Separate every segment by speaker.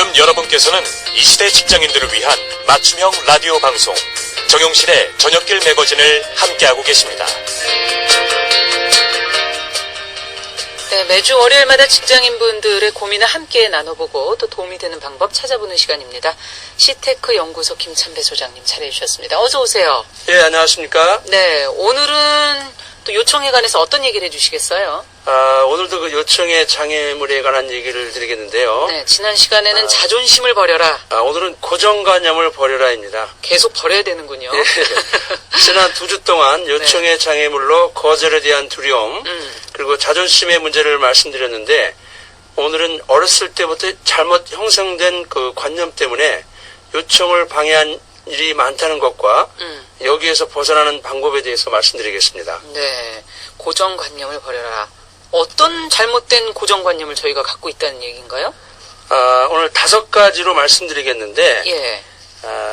Speaker 1: 지금 여러분께서는 이 시대 직장인들을 위한 맞춤형 라디오 방송 정용실의 저녁길 매거진을 함께하고 계십니다.
Speaker 2: 네, 매주 월요일마다 직장인분들의 고민을 함께 나눠보고 또 도움이 되는 방법 찾아보는 시간입니다. 시테크 연구소 김찬배 소장님 차려주셨습니다. 어서 오세요.
Speaker 3: 예, 안녕하십니까?
Speaker 2: 네, 오늘은 또 요청에 관해서 어떤 얘기를 해주시겠어요?
Speaker 3: 오늘도 그 요청의 장애물에 관한 얘기를 드리겠는데요.
Speaker 2: 네, 지난 시간에는 자존심을 버려라.
Speaker 3: 오늘은 고정관념을 버려라입니다.
Speaker 2: 계속 버려야 되는군요.
Speaker 3: 예, 지난 2주 동안 요청의 장애물로 거절에 대한 두려움, 그리고 자존심의 문제를 말씀드렸는데, 오늘은 어렸을 때부터 잘못 형성된 그 관념 때문에 요청을 방해한 일이 많다는 것과 여기에서 벗어나는 방법에 대해서 말씀드리겠습니다.
Speaker 2: 네, 고정관념을 버려라. 어떤 잘못된 고정관념을 저희가 갖고 있다는 얘기인가요?
Speaker 3: 오늘 5가지로 말씀드리겠는데,
Speaker 2: 예.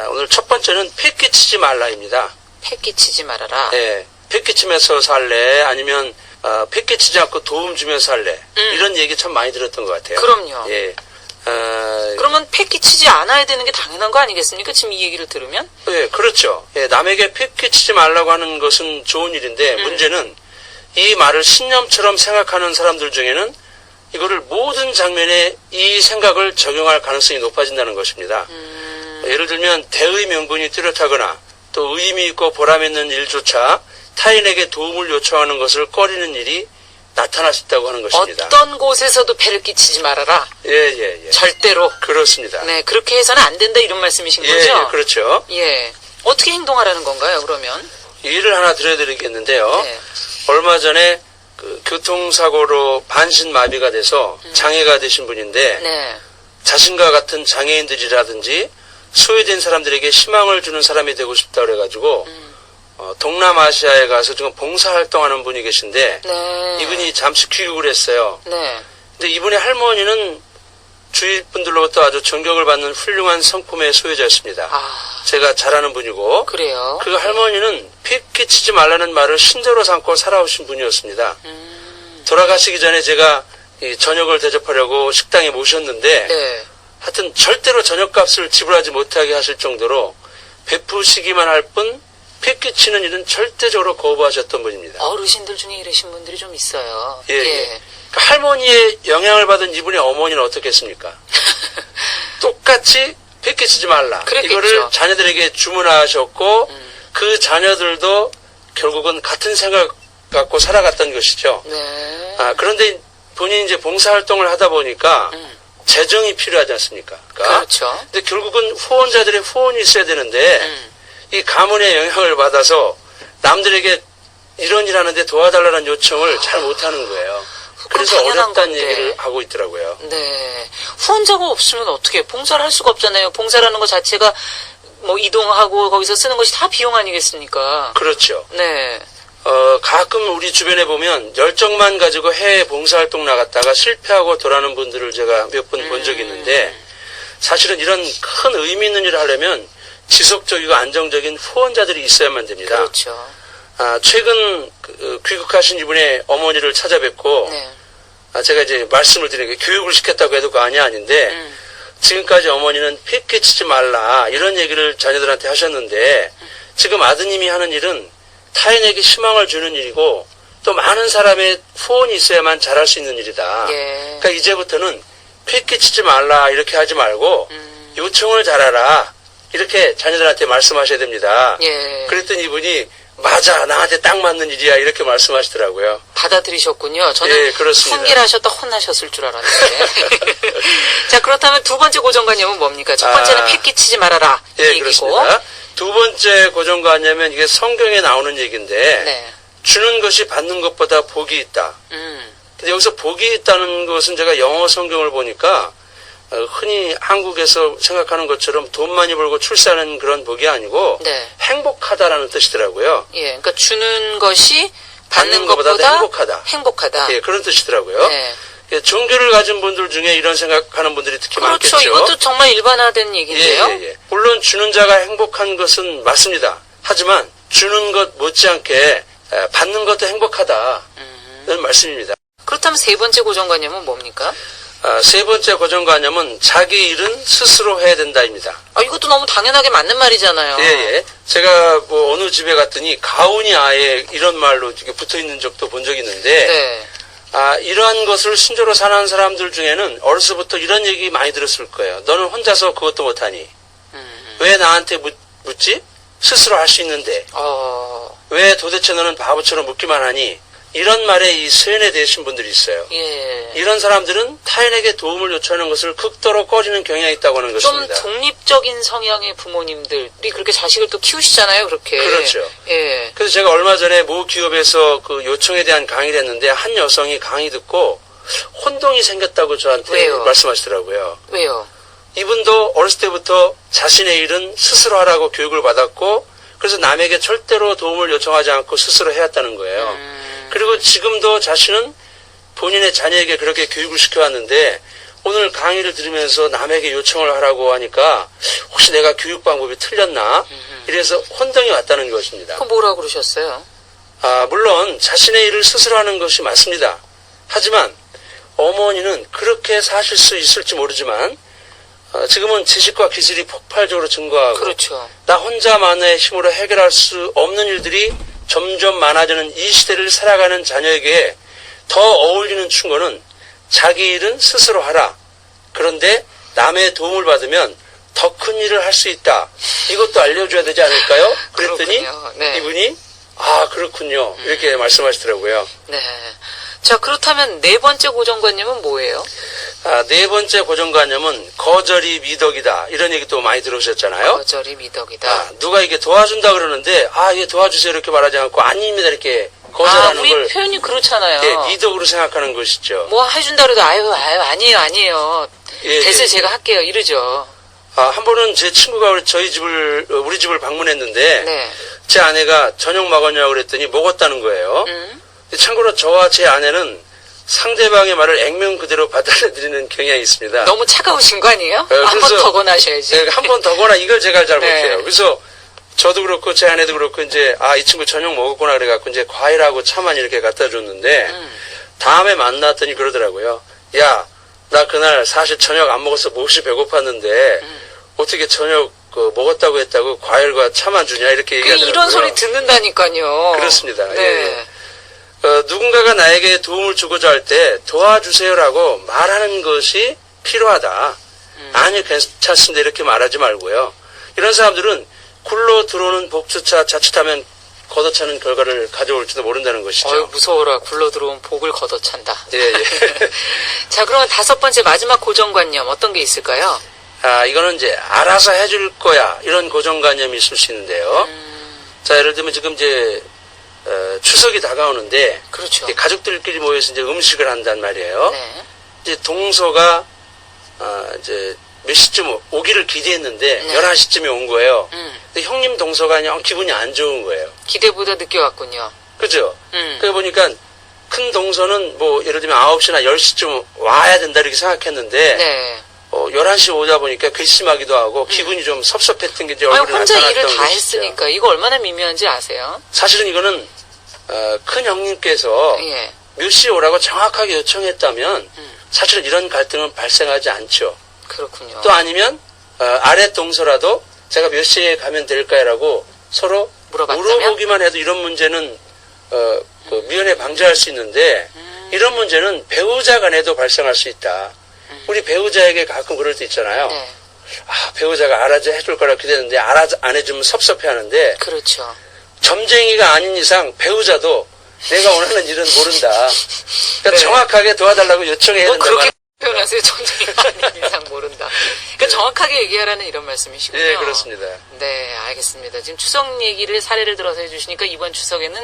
Speaker 3: 오늘 첫 번째는 패기치지 말라입니다.
Speaker 2: 패기치지 말아라.
Speaker 3: 예, 패기치면서 살래? 아니면 패기치지 않고 도움 주면서 살래? 이런 얘기 참 많이 들었던 것 같아요.
Speaker 2: 그럼요.
Speaker 3: 예.
Speaker 2: 그러면 패기치지 않아야 되는 게 당연한 거 아니겠습니까? 지금 이 얘기를 들으면?
Speaker 3: 예, 그렇죠. 예, 남에게 패기치지 말라고 하는 것은 좋은 일인데, 문제는 이 말을 신념처럼 생각하는 사람들 중에는 이거를 모든 장면에 이 생각을 적용할 가능성이 높아진다는 것입니다. 예를 들면 대의 명분이 뚜렷하거나 또 의미 있고 보람 있는 일조차 타인에게 도움을 요청하는 것을 꺼리는 일이 나타날 수 있다고 하는 것입니다.
Speaker 2: 어떤 곳에서도 패를 끼치지 말아라.
Speaker 3: 예.
Speaker 2: 절대로.
Speaker 3: 그렇습니다.
Speaker 2: 네, 그렇게 해서는 안 된다 이런 말씀이신 거죠?
Speaker 3: 예, 그렇죠.
Speaker 2: 예. 어떻게 행동하라는 건가요, 그러면?
Speaker 3: 예를 하나 들어드리겠는데요.
Speaker 2: 네.
Speaker 3: 얼마 전에 그 교통사고로 반신마비가 돼서 장애가 되신 분인데,
Speaker 2: 네.
Speaker 3: 자신과 같은 장애인들이라든지 소외된 사람들에게 희망을 주는 사람이 되고 싶다 그래가지고 동남아시아에 가서 지금 봉사활동하는 분이 계신데,
Speaker 2: 네.
Speaker 3: 이분이 잠시 귀국을 했어요.
Speaker 2: 네.
Speaker 3: 근데 이분의 할머니는 주위 분들로부터 아주 존경을 받는 훌륭한 성품의 소유자였습니다. 제가 잘 아는 분이고,
Speaker 2: 그래요?
Speaker 3: 그 할머니는 패기치지 말라는 말을 신조로 삼고 살아오신 분이었습니다. 돌아가시기 전에 제가 이 저녁을 대접하려고 식당에 모셨는데,
Speaker 2: 네.
Speaker 3: 하여튼 절대로 저녁값을 지불하지 못하게 하실 정도로 베푸시기만 할 뿐 패기치는 일은 절대적으로 거부하셨던 분입니다.
Speaker 2: 어르신들 중에 이러신 분들이 좀 있어요.
Speaker 3: 예. 그러니까 할머니의 영향을 받은 이분의 어머니는 어떻겠습니까? 똑같이 패기치지 말라.
Speaker 2: 그랬겠죠.
Speaker 3: 이거를 자녀들에게 주문하셨고, 그 자녀들도 결국은 같은 생각 갖고 살아갔던 것이죠.
Speaker 2: 네.
Speaker 3: 그런데 본인이 이제 봉사활동을 하다 보니까 재정이 필요하지 않습니까?
Speaker 2: 그렇죠.
Speaker 3: 근데 결국은 후원자들의 후원이 있어야 되는데, 이 가문의 영향을 받아서 남들에게 이런 일 하는데 도와달라는 요청을 잘 못하는 거예요. 그래서 어렵다는
Speaker 2: 건데.
Speaker 3: 얘기를 하고 있더라고요.
Speaker 2: 네. 후원자가 없으면 어떻게 봉사를 할 수가 없잖아요. 봉사라는 것 자체가 뭐 이동하고 거기서 쓰는 것이 다 비용 아니겠습니까?
Speaker 3: 그렇죠.
Speaker 2: 네.
Speaker 3: 가끔 우리 주변에 보면 열정만 가지고 해외 봉사활동 나갔다가 실패하고 돌아오는 분들을 제가 몇 분 본 적이 있는데, 사실은 이런 큰 의미 있는 일을 하려면 지속적이고 안정적인 후원자들이 있어야만 됩니다.
Speaker 2: 그렇죠.
Speaker 3: 최근 귀국하신 이분의 어머니를 찾아뵙고,
Speaker 2: 네.
Speaker 3: 제가 이제 말씀을 드린 게 교육을 시켰다고 해도 그거 아닌데, 지금까지 어머니는 패기치지 말라 이런 얘기를 자녀들한테 하셨는데, 지금 아드님이 하는 일은 타인에게 희망을 주는 일이고 또 많은 사람의 후원이 있어야만 잘할 수 있는 일이다.
Speaker 2: 예.
Speaker 3: 그러니까 이제부터는 패기치지 말라 이렇게 하지 말고 요청을 잘하라 이렇게 자녀들한테 말씀하셔야 됩니다.
Speaker 2: 예.
Speaker 3: 그랬더니 이분이 맞아, 나한테 딱 맞는 일이야 이렇게 말씀하시더라고요.
Speaker 2: 받아들이셨군요. 저는
Speaker 3: 예, 그렇습니다.
Speaker 2: 훈계를 하셨다 혼나셨을 줄 알았는데. 자, 그렇다면 두 번째 고정관념은 뭡니까? 첫 번째는 패기치지 말아라. 이
Speaker 3: 예,
Speaker 2: 얘기고.
Speaker 3: 그렇습니다. 두 번째 고정관념은 이게 성경에 나오는 얘기인데,
Speaker 2: 네.
Speaker 3: 주는 것이 받는 것보다 복이 있다. 근데 여기서 복이 있다는 것은 제가 영어 성경을 보니까 흔히 한국에서 생각하는 것처럼 돈 많이 벌고 출세하는 그런 복이 아니고
Speaker 2: 네.
Speaker 3: 행복하다라는 뜻이더라고요.
Speaker 2: 예, 그러니까 주는 것이 받는
Speaker 3: 것보다
Speaker 2: 것보다
Speaker 3: 행복하다.
Speaker 2: 행복하다.
Speaker 3: 예, 그런 뜻이더라고요.
Speaker 2: 네.
Speaker 3: 예, 종교를 가진 분들 중에 이런 생각하는 분들이 특히
Speaker 2: 그렇죠.
Speaker 3: 많겠죠.
Speaker 2: 이것도 정말 일반화된 얘기인데요.
Speaker 3: 예. 물론 주는 자가 행복한 것은 맞습니다. 하지만 주는 것 못지않게 받는 것도 행복하다. 이런 말씀입니다.
Speaker 2: 그렇다면 세 번째 고정관념은 뭡니까?
Speaker 3: 세 번째 고정관념은 자기 일은 스스로 해야 된다입니다.
Speaker 2: 이것도 너무 당연하게 맞는 말이잖아요.
Speaker 3: 예, 예. 제가 뭐 어느 집에 갔더니 가훈이 아예 이런 말로 이렇게 붙어 있는 적도 본 적이 있는데,
Speaker 2: 네.
Speaker 3: 이러한 것을 신조로 사는 사람들 중에는 어려서부터 이런 얘기 많이 들었을 거예요. 너는 혼자서 그것도 못하니? 왜 나한테 묻지? 스스로 할 수 있는데. 왜 도대체 너는 바보처럼 묻기만 하니? 이런 말에 이 세뇌되신 분들이 있어요.
Speaker 2: 예.
Speaker 3: 이런 사람들은 타인에게 도움을 요청하는 것을 극도로 꺼리는 경향이 있다고 하는
Speaker 2: 좀
Speaker 3: 것입니다.
Speaker 2: 독립적인 성향의 부모님들이 그렇게 자식을 또 키우시잖아요, 그렇게.
Speaker 3: 그렇죠.
Speaker 2: 예.
Speaker 3: 그래서 제가 얼마 전에 모 기업에서 그 요청에 대한 강의를 했는데 한 여성이 강의 듣고 혼동이 생겼다고 저한테
Speaker 2: 왜요?
Speaker 3: 말씀하시더라고요.
Speaker 2: 왜요?
Speaker 3: 이분도 어렸을 때부터 자신의 일은 스스로 하라고 교육을 받았고 그래서 남에게 절대로 도움을 요청하지 않고 스스로 해왔다는 거예요. 그리고 지금도 자신은 본인의 자녀에게 그렇게 교육을 시켜왔는데 오늘 강의를 들으면서 남에게 요청을 하라고 하니까 혹시 내가 교육 방법이 틀렸나? 이래서 혼동이 왔다는 것입니다.
Speaker 2: 그럼 뭐라고 그러셨어요?
Speaker 3: 물론 자신의 일을 스스로 하는 것이 맞습니다. 하지만 어머니는 그렇게 사실 수 있을지 모르지만 지금은 지식과 기술이 폭발적으로 증가하고
Speaker 2: 그렇죠.
Speaker 3: 나 혼자만의 힘으로 해결할 수 없는 일들이 점점 많아지는 이 시대를 살아가는 자녀에게 더 어울리는 충고는 자기 일은 스스로 하라. 그런데 남의 도움을 받으면 더 큰 일을 할 수 있다. 이것도 알려줘야 되지 않을까요? 그랬더니
Speaker 2: 네.
Speaker 3: 이분이 그렇군요. 이렇게 말씀하시더라고요.
Speaker 2: 네. 자, 그렇다면 네 번째 고정관념은 뭐예요?
Speaker 3: 네 번째 고정관념은 거절이 미덕이다. 이런 얘기도 많이 들으셨잖아요.
Speaker 2: 거절이 미덕이다.
Speaker 3: 누가 이게 도와준다 그러는데 이게 도와주세요 이렇게 말하지 않고 아닙니다 이렇게 거절하는
Speaker 2: 우리
Speaker 3: 걸
Speaker 2: 표현이 그렇잖아요.
Speaker 3: 예, 미덕으로 생각하는 것이죠.
Speaker 2: 뭐 해준다 그래도 아니에요.
Speaker 3: 예,
Speaker 2: 대신
Speaker 3: 예.
Speaker 2: 제가 할게요. 이러죠.
Speaker 3: 한 번은 제 친구가 우리 집을 방문했는데
Speaker 2: 네.
Speaker 3: 제 아내가 저녁 먹었냐고 그랬더니 먹었다는 거예요. 참고로 저와 제 아내는 상대방의 말을 액면 그대로 받아들이는 경향이 있습니다.
Speaker 2: 너무 차가우신 거 아니에요?
Speaker 3: 네,
Speaker 2: 한 번 더 권하셔야지.
Speaker 3: 한 번 더 거나 이걸 제가 잘
Speaker 2: 네.
Speaker 3: 못해요. 그래서 저도 그렇고 제 아내도 그렇고 이제 이 친구 저녁 먹었구나 그래갖고 이제 과일하고 차만 이렇게 갖다 줬는데 다음에 만났더니 그러더라고요. 야, 나 그날 사실 저녁 안 먹어서 몹시 배고팠는데 어떻게 저녁 먹었다고 했다고 과일과 차만 주냐 이렇게 얘기하더라고요.
Speaker 2: 이런 소리 듣는다니까요.
Speaker 3: 그렇습니다.
Speaker 2: 네.
Speaker 3: 예. 누군가가 나에게 도움을 주고자 할 때 도와주세요라고 말하는 것이 필요하다. 아니 괜찮습니다 이렇게 말하지 말고요. 이런 사람들은 굴러 들어오는 복수차 자칫하면 걷어차는 결과를 가져올지도 모른다는 것이죠.
Speaker 2: 무서워라. 굴러 들어온 복을 걷어찬다.
Speaker 3: 예.
Speaker 2: 자, 그러면 다섯 번째 마지막 고정관념 어떤 게 있을까요?
Speaker 3: 이거는 이제 알아서 해줄 거야 이런 고정관념이 있을 수 있는데요. 자, 예를 들면 지금 이제 추석이 다가오는데
Speaker 2: 그렇죠.
Speaker 3: 이제 가족들끼리 모여서 이제 음식을 한단 말이에요.
Speaker 2: 네.
Speaker 3: 이제 동서가 이제 몇 시쯤 오기를 기대했는데
Speaker 2: 네.
Speaker 3: 11시쯤에 온 거예요. 근데 형님 동서가 영 기분이 안 좋은 거예요.
Speaker 2: 기대보다 늦게 왔군요.
Speaker 3: 그죠? 그래 보니까 큰 동서는 뭐 예를 들면 9시나 10시쯤 와야 된다 이렇게 생각했는데
Speaker 2: 네.
Speaker 3: 11시 오다 보니까 괘씸하기도 하고 기분이 좀 섭섭했던 게 이제 얼굴에
Speaker 2: 혼자
Speaker 3: 나타났던
Speaker 2: 일을 다
Speaker 3: 것이죠.
Speaker 2: 했으니까 이거 얼마나 미묘한지 아세요?
Speaker 3: 사실은 이거는 큰 형님께서
Speaker 2: 예.
Speaker 3: 몇 시에 오라고 정확하게 요청했다면 사실은 이런 갈등은 발생하지 않죠.
Speaker 2: 그렇군요.
Speaker 3: 또 아니면 아래 동서라도 제가 몇 시에 가면 될까요라고 서로
Speaker 2: 물어봤다면?
Speaker 3: 물어보기만 해도 이런 문제는 미연에 방지할 수 있는데 이런 문제는 배우자 간에도 발생할 수 있다. 우리 배우자에게 가끔 그럴 때 있잖아요.
Speaker 2: 네.
Speaker 3: 배우자가 알아서 해줄 거라 기대했는데 알아서 안 해주면 섭섭해하는데
Speaker 2: 그렇죠.
Speaker 3: 점쟁이가 아닌 이상 배우자도 내가 원하는 일은 모른다. 그러니까
Speaker 2: 네.
Speaker 3: 정확하게 도와달라고 요청해야 된다.
Speaker 2: 그렇게 표현하세요. 전쟁이가 아닌 이상 모른다. 그러니까 정확하게 얘기하라는 이런 말씀이시군요.
Speaker 3: 네, 그렇습니다.
Speaker 2: 네, 알겠습니다. 지금 추석 얘기를 사례를 들어서 해주시니까 이번 추석에는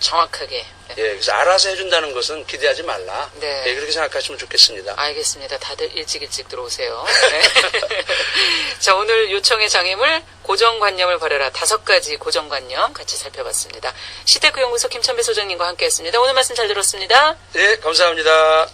Speaker 2: 정확하게.
Speaker 3: 예, 그래서 알아서 해준다는 것은 기대하지 말라.
Speaker 2: 네.
Speaker 3: 예, 그렇게 생각하시면 좋겠습니다.
Speaker 2: 알겠습니다. 다들 일찍 들어오세요. 네. 자, 오늘 요청의 장애물 고정관념을 버려라 5가지 고정관념 같이 살펴봤습니다. 시테크 연구소 김천배 소장님과 함께했습니다. 오늘 말씀 잘 들었습니다.
Speaker 3: 네, 감사합니다.